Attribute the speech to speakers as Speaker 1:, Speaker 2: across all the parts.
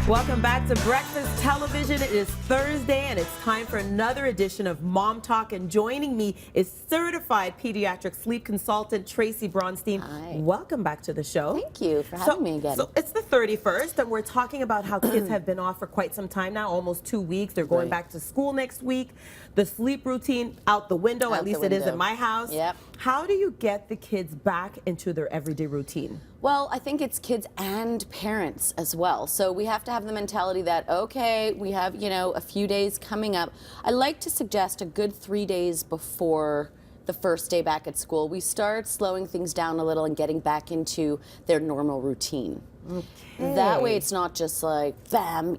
Speaker 1: Welcome back to Breakfast Television. It is Thursday and it's time for another edition of Mom Talk. And joining me is certified pediatric sleep consultant Tracy Bronstein.
Speaker 2: Hi.
Speaker 1: Welcome back to the show.
Speaker 2: Thank you for having me again.
Speaker 1: So it's the 31st and we're talking about how kids have been off for quite some time now, almost 2 weeks. They're going back to school next week. The sleep routine out the window, at least it is in my house.
Speaker 2: Yep.
Speaker 1: How do you get the kids back into their everyday routine?
Speaker 2: Well, I think it's kids and parents as well. So we have to have the mentality that, okay, we have, a few days coming up. I like to suggest a good 3 days before the first day back at school, we start slowing things down a little and getting back into their normal routine. Okay. That way it's not just like, bam,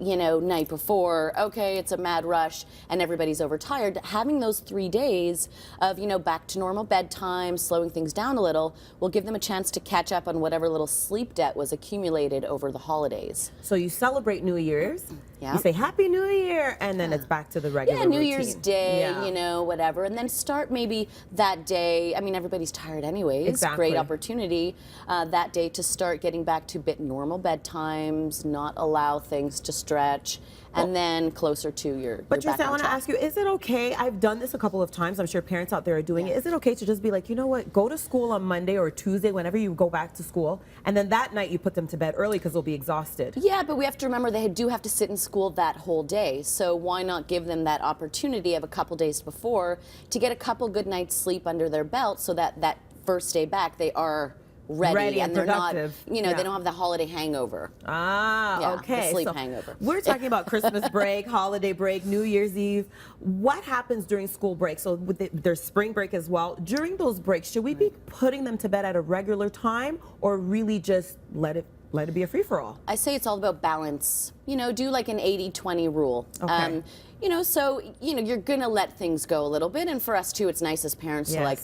Speaker 2: night before, okay, it's a mad rush and everybody's overtired. Having those 3 days of, back to normal bedtime, slowing things down a little, will give them a chance to catch up on whatever little sleep debt was accumulated over the holidays.
Speaker 1: So you celebrate New Year's,
Speaker 2: yeah.
Speaker 1: You say Happy New Year, and then it's back to the regular
Speaker 2: routine.
Speaker 1: routine.
Speaker 2: New Year's Day, whatever, and then start maybe that day, I mean, everybody's tired anyways,
Speaker 1: exactly.
Speaker 2: Great opportunity that day to start getting back to a bit normal bedtimes, not allow things to stretch, and then closer to your
Speaker 1: But Tracy, I want to ask you, is it okay, I've done this a couple of times, I'm sure parents out there are doing it, is it okay to just be like, you know what, go to school on Monday or Tuesday, whenever you go back to school, and then that night you put them to bed early because they'll be exhausted?
Speaker 2: Yeah, but we have to remember they do have to sit in school that whole day, so why not give them that opportunity of a couple days before to get a couple good nights sleep under their belt so that that first day back they are ready and they're
Speaker 1: productive.
Speaker 2: Not, they don't have the holiday hangover.
Speaker 1: Okay.
Speaker 2: The sleep hangover.
Speaker 1: We're talking about Christmas break, holiday break, New Year's Eve. What happens during school break? So there's spring break as well. During those breaks, should we be putting them to bed at a regular time or really just let it be a free-for-all?
Speaker 2: I say it's all about balance. Do like an 80-20 rule.
Speaker 1: Okay.
Speaker 2: So, you're going to let things go a little bit. And for us, too, it's nice as parents to, like,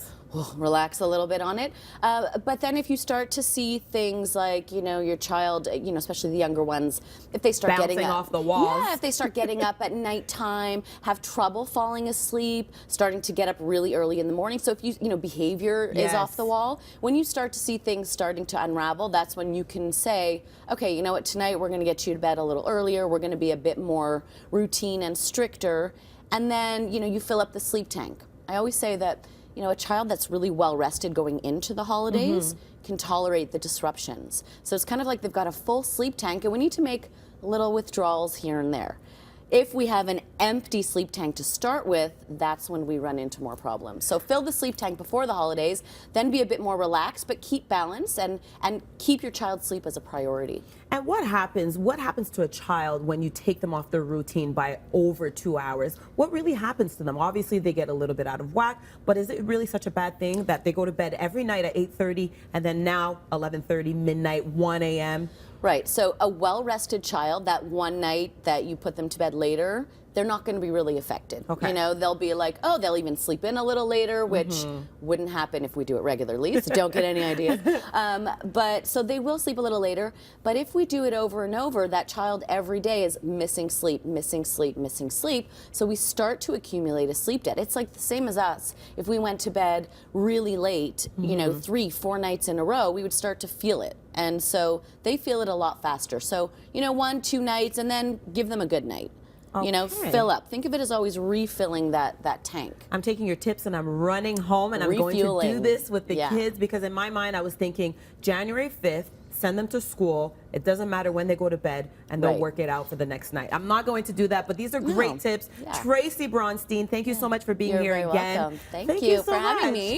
Speaker 2: relax a little bit on it. But then if you start to see things like, your child, especially the younger ones, if they start
Speaker 1: bouncing
Speaker 2: getting up,
Speaker 1: off the walls.
Speaker 2: Yeah, if they start getting up at nighttime, have trouble falling asleep, starting to get up really early in the morning. So if behavior is off the wall, when you start to see things starting to unravel, that's when you can say, okay, you know what, tonight we're going to get you to bed a little earlier. We're going to be a bit more routine and stricter. And then, you fill up the sleep tank. I always say that, a child that's really well rested going into the holidays can tolerate the disruptions. So it's kind of like they've got a full sleep tank and we need to make little withdrawals here and there. If we have an empty sleep tank to start with, that's when we run into more problems. So fill the sleep tank before the holidays, then be a bit more relaxed, but keep balance and keep your child's sleep as a priority.
Speaker 1: And what happens to a child when you take them off their routine by over 2 hours? What really happens to them? Obviously, they get a little bit out of whack, but is it really such a bad thing that they go to bed every night at 8:30 and then now 11:30, midnight, 1 a.m.?
Speaker 2: Right, so a well-rested child, that one night that you put them to bed later, they're not going to be really affected.
Speaker 1: Okay.
Speaker 2: They'll be like, oh, they'll even sleep in a little later, which wouldn't happen if we do it regularly, so don't get any ideas. But so they will sleep a little later, but if we do it over and over, that child every day is missing sleep, missing sleep, missing sleep, so we start to accumulate a sleep debt. It's like the same as us. If we went to bed really late, 3-4 nights in a row, we would start to feel it. And so they feel it a lot faster. So, 1-2 nights and then give them a good night.
Speaker 1: Okay.
Speaker 2: Fill up. Think of it as always refilling that tank.
Speaker 1: I'm taking your tips and I'm running home and I'm going to do this with the kids because in my mind I was thinking January 5th, send them to school. It doesn't matter when they go to bed and they'll work it out for the next night. I'm not going to do that, but these are great tips. Tracy Bronstein, thank you so much for being here again.
Speaker 2: Welcome. Thank you for having me.